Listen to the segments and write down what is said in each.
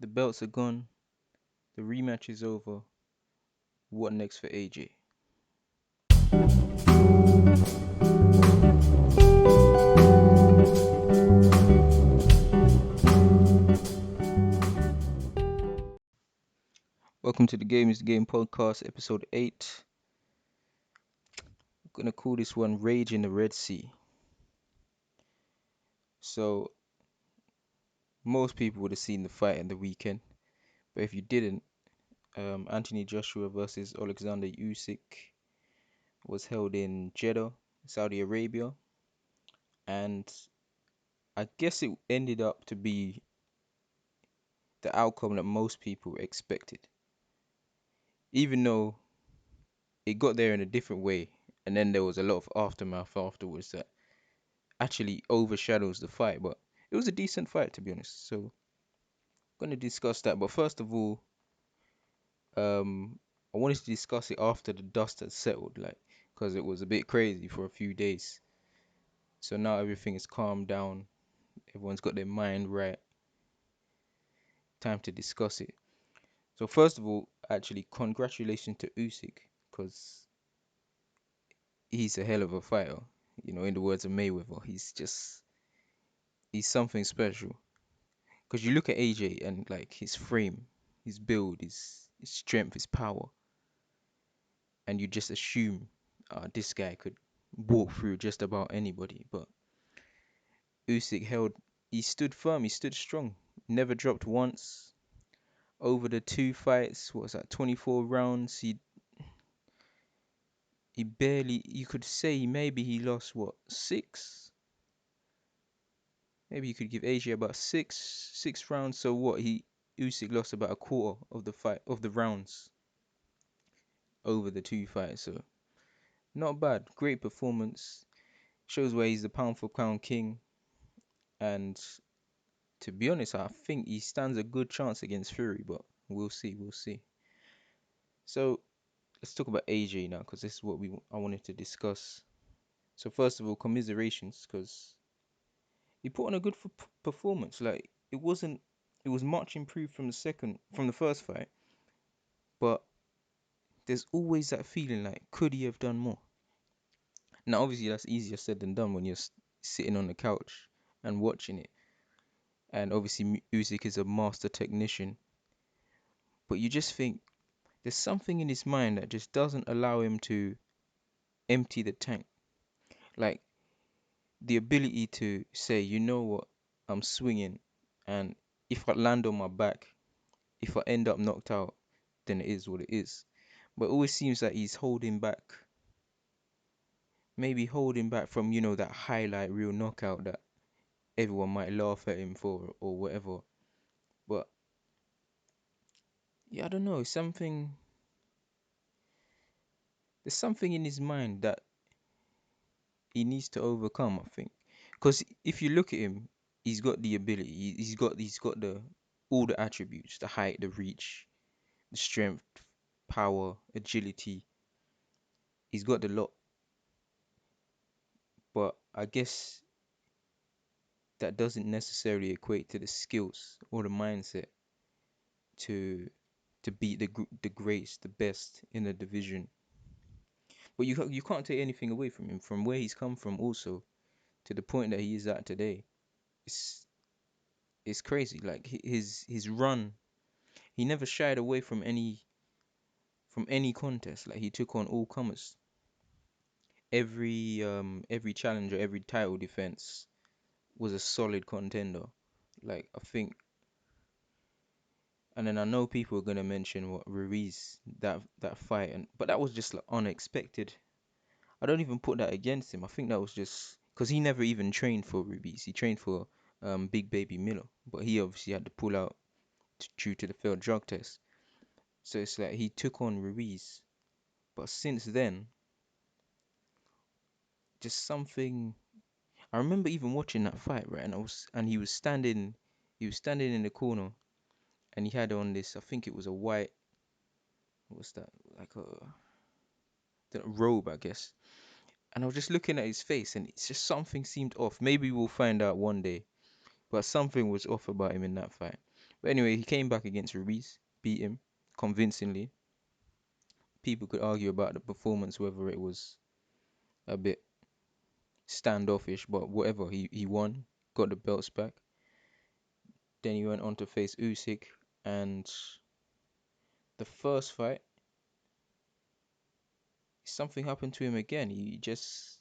The belts are gone. The rematch is over. What next for AJ? Welcome to the Game is the Game podcast, episode 8. I'm gonna call this one Rage in the Red Sea. So, most people would have seen the fight in the weekend, but if you didn't, Anthony Joshua versus Alexander Usyk was held in Jeddah, Saudi Arabia, and I guess it ended up to be the outcome that most people expected, even though it got there in a different way, and then there was a lot of aftermath afterwards that actually overshadows the fight. But it was a decent fight, to be honest. So I'm gonna discuss that. But first of all, um, I wanted to discuss it after the dust had settled, like, because it was a bit crazy for a few days. So now everything is calmed down. Everyone's got their mind right. Time to discuss it. So first of all, actually, congratulations to Usyk, because he's a hell of a fighter. You know, in the words of Mayweather, he's something special. Because you look at AJ and like his frame, his build, his strength, his power, and you just assume this guy could walk through just about anybody. But Usyk he stood firm, he stood strong, never dropped once. Over the two fights, what was that, 24 rounds? He barely, you could say maybe he lost what, six? Maybe you could give AJ about six rounds. So what, Usyk lost about a quarter of the rounds over the two fights. So not bad. Great performance. Shows where he's the pound for pound king. And to be honest, I think he stands a good chance against Fury, but we'll see, we'll see. So let's talk about AJ now, because this is what I wanted to discuss. So first of all, commiserations, because he put on a good performance. Like it was much improved from the first fight, but there's always that feeling like, could he have done more? Now, obviously, that's easier said than done when you're sitting on the couch and watching it. And obviously, Usyk is a master technician. But you just think there's something in his mind that just doesn't allow him to empty the tank. Like the ability to say, you know what, I'm swinging, and if I land on my back, if I end up knocked out, then it is what it is. But it always seems that he's holding back, maybe holding back from, that highlight reel knockout that everyone might laugh at him for or whatever. But yeah, I don't know. There's something in his mind that he needs to overcome, I think. Because if you look at him, he's got the ability. He's got the all the attributes: the height, the reach, the strength, power, agility. He's got the lot. But I guess that doesn't necessarily equate to the skills or the mindset to beat the greats, the best in the division. But you can't take anything away from him, from where he's come from, also to the point that he is at today. It's it's crazy. Like his run, he never shied away from any contest. Like he took on all comers. Every challenger, every title defense was a solid contender. Like I think, and then I know people are gonna mention what Ruiz, that fight, and but that was just like unexpected. I don't even put that against him. I think that was just because he never even trained for Ruiz. He trained for Big Baby Miller, but he obviously had to pull out due to the failed drug test. So it's like he took on Ruiz, but since then, just something. I remember even watching that fight, right? And he was standing in the corner, and he had on this. I think it was a white. What's that? Like the robe, I guess. And I was just looking at his face, and it's just something seemed off. Maybe we'll find out one day, but something was off about him in that fight. But anyway, he came back against Ruiz, beat him convincingly. People could argue about the performance, whether it was a bit standoffish, but whatever. He won, got the belts back. Then he went on to face Usyk, and the first fight, something happened to him again. He just,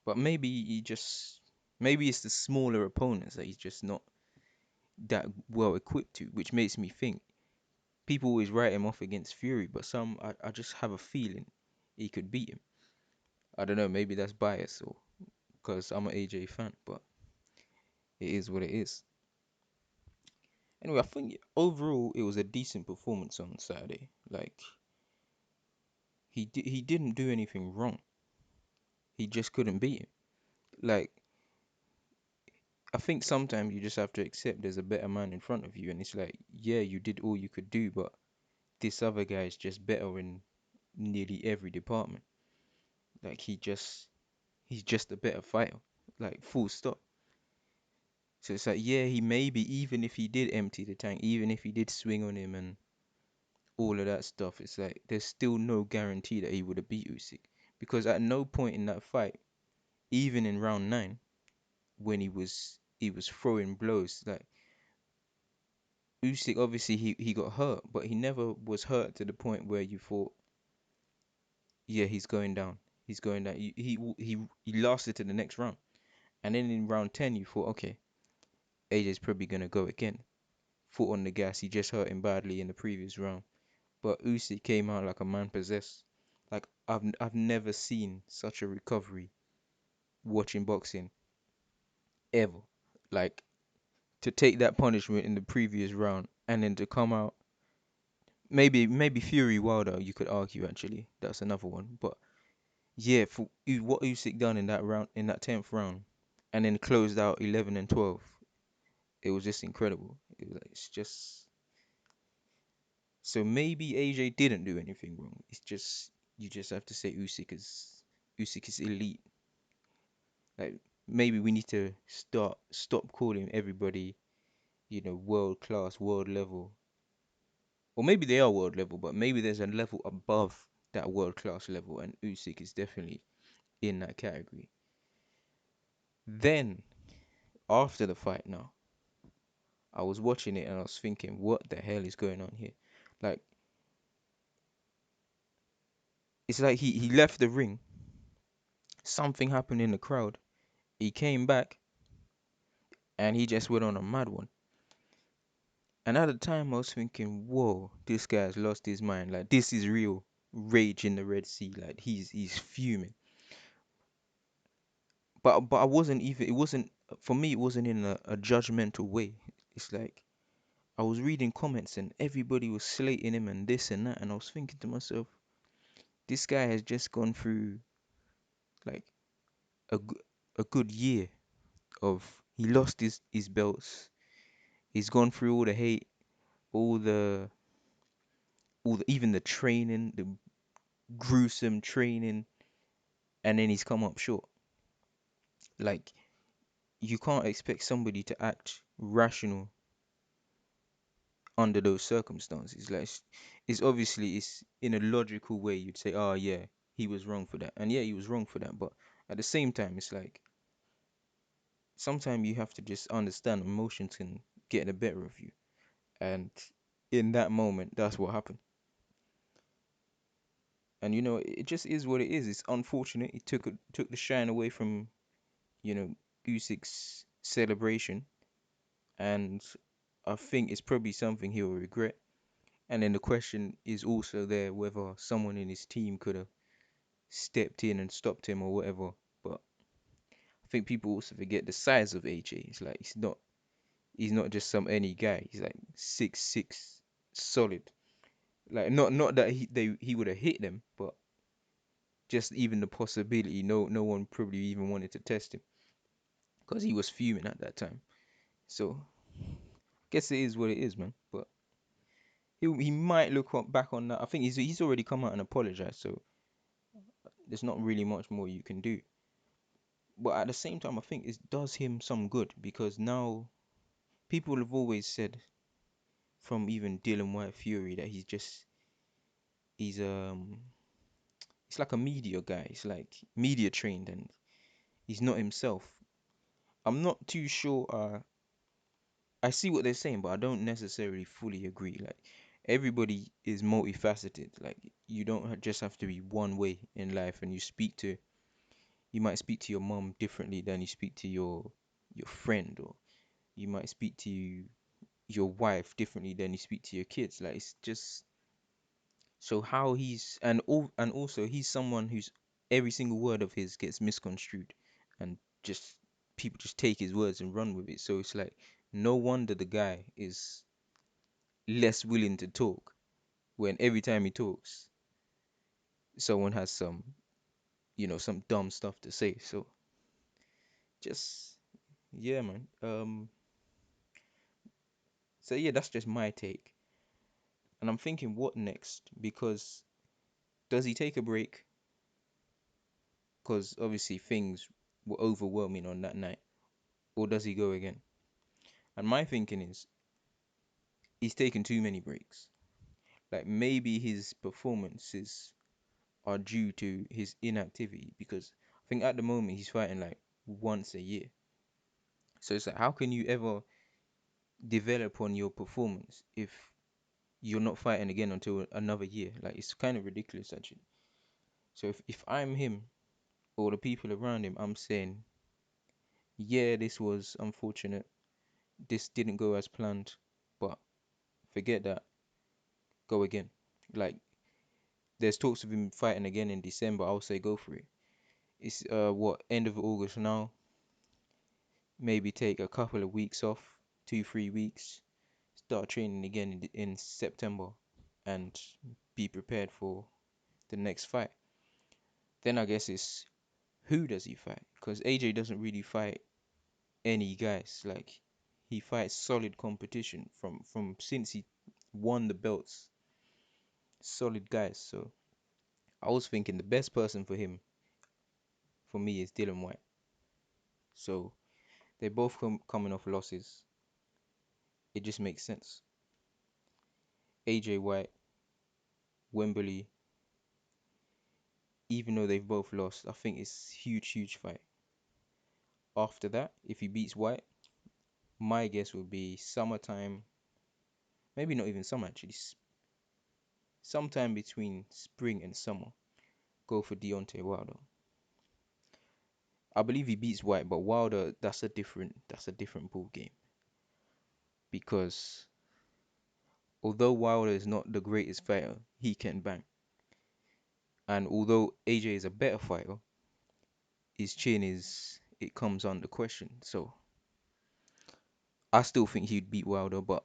but maybe it's the smaller opponents that he's just not that well equipped to, which makes me think people always write him off against Fury, but I just have a feeling he could beat him. I don't know, maybe that's bias or because I'm an AJ fan, but it is what it is. Anyway, I think overall it was a decent performance on Saturday. Like he didn't do anything wrong. He just couldn't beat him. Like I think sometimes you just have to accept there's a better man in front of you, and it's like, yeah, you did all you could do, but this other guy is just better in nearly every department. Like he's just a better fighter. Like full stop. So it's like, yeah, he maybe even if he did empty the tank, even if he did swing on him and all of that stuff, it's like there's still no guarantee that he would have beat Usyk because at no point in that fight, even in round 9, when he was throwing blows, like Usyk obviously he got hurt, but he never was hurt to the point where you thought, yeah, he's going down. He's going down. He lasted to the next round. And then in round 10, you thought, okay, AJ's probably going to go again. Foot on the gas. He just hurt him badly in the previous round. But Usyk came out like a man possessed. Like, I've never seen such a recovery watching boxing ever. Like, to take that punishment in the previous round and then to come out. Maybe Fury Wilder, you could argue, actually. That's another one. But yeah, for what Usyk done in that round, in that 10th round, and then closed out 11 and 12, it was just incredible. It's just so maybe AJ didn't do anything wrong. It's just you just have to say Usyk is elite. Like maybe we need to stop calling everybody, world class, world level, or maybe they are world level, but maybe there's a level above that world class level, and Usyk is definitely in that category. Then after the fight, now I was watching it and I was thinking, what the hell is going on here? Like it's like he left the ring, something happened in the crowd, he came back, and he just went on a mad one. And at the time, I was thinking, whoa, this guy's lost his mind. Like this is real rage in the Red Sea. Like he's fuming. But I wasn't even. It wasn't for me. It wasn't in a judgmental way. It's like I was reading comments and everybody was slating him and this and that, and I was thinking to myself, this guy has just gone through like a good a good year of he lost his belts. He's gone through all the hate, all the even the training, the gruesome training, and then he's come up short. Like you can't expect somebody to act rational under those circumstances. Like it's obviously it's in a logical way you'd say, oh yeah, he was wrong for that, and yeah, he was wrong for that. But at the same time, it's like sometimes you have to just understand emotions can get the better of you, and in that moment, that's what happened. And it just is what it is. It's unfortunate. It took the shine away from you know Usyk's celebration, and I think it's probably something he'll regret. And then the question is also there whether someone in his team could have stepped in and stopped him or whatever. But I think people also forget the size of AJ. It's like he's not just some any guy. He's like 6'6", solid. Like not that he would have hit them, but just even the possibility. No one probably even wanted to test him because he was fuming at that time. So guess it is what it is, man. But he might look back on that. I think he's already come out and apologized, so there's not really much more you can do. But at the same time, I think it does him some good because now people have always said from even Dylan White Fury that he's he's like a media guy. He's like media trained and he's not himself. I'm not too sure. I see what they're saying, but I don't necessarily fully agree. Like everybody is multifaceted. Like you don't just have to be one way in life, and you might speak to your mom differently than you speak to your friend, or you might speak to your wife differently than you speak to your kids. Like it's just so how he's and also he's someone who's every single word of his gets misconstrued and just people just take his words and run with it. So it's like no wonder the guy is less willing to talk when every time he talks, someone has some dumb stuff to say. So just yeah, man. So yeah, that's just my take. And I'm thinking, what next? Because does he take a break? Because obviously things were overwhelming on that night. Or does he go again? And my thinking is he's taken too many breaks. Like maybe his performances are due to his inactivity because I think at the moment he's fighting like once a year. So it's like how can you ever develop on your performance if you're not fighting again until another year? Like it's kind of ridiculous actually. So if I'm him or the people around him, I'm saying, yeah, this was unfortunate. This didn't go as planned, but forget that. Go again. Like there's talks of him fighting again in December. I'll say go for it. It's what end of August now. Maybe take a couple of weeks off, 2 3 weeks. Start training again in September, and be prepared for the next fight. Then I guess it's who does he fight? Because AJ doesn't really fight any guys. Like he fights solid competition from since he won the belts. Solid guys. So I was thinking the best person for him for me is Dylan White. So they both coming off losses. It just makes sense. AJ White, Wembley, even though they've both lost, I think it's huge fight. After that, if he beats White, my guess would be summertime, maybe not even summer actually, sometime between spring and summer. Go for Deontay Wilder. I believe he beats White, but Wilder that's a different ball game because although Wilder is not the greatest fighter, he can bang. And although AJ is a better fighter, his chin is it comes under question. So I still think he'd beat Wilder, but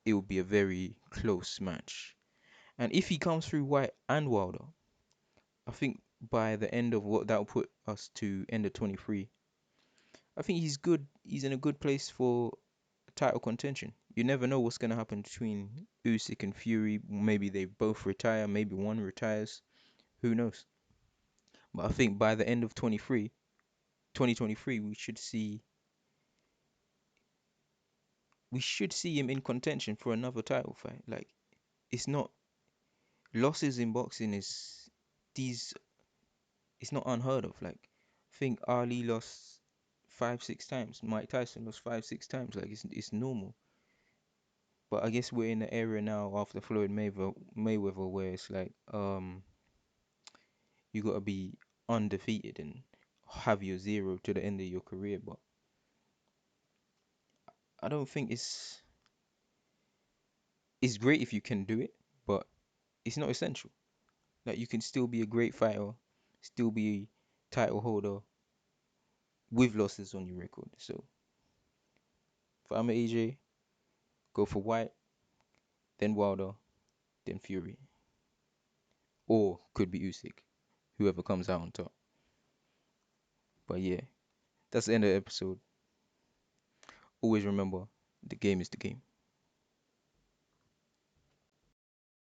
it would be a very close match. And if he comes through White and Wilder, I think by the end of what that'll put us to end of 23. I think he's good. He's in a good place for title contention. You never know what's gonna happen between Usyk and Fury. Maybe they both retire. Maybe one retires. Who knows? But I think by the end of 2023, we should see him in contention for another title fight. Like it's not losses in boxing is these it's not unheard of. Like I think Ali lost 5 6 times. Mike Tyson lost 5 6 times. Like it's normal. But I guess we're in the era now after Floyd Mayweather where it's like you gotta be undefeated and have your zero to the end of your career. But I don't think it's great if you can do it, but it's not essential. Like you can still be a great fighter, still be a title holder with losses on your record. So if I'm AJ, go for White, then Wilder, then Fury, or could be Usyk, whoever comes out on top. But yeah, that's the end of the episode. Always remember, the game is the game.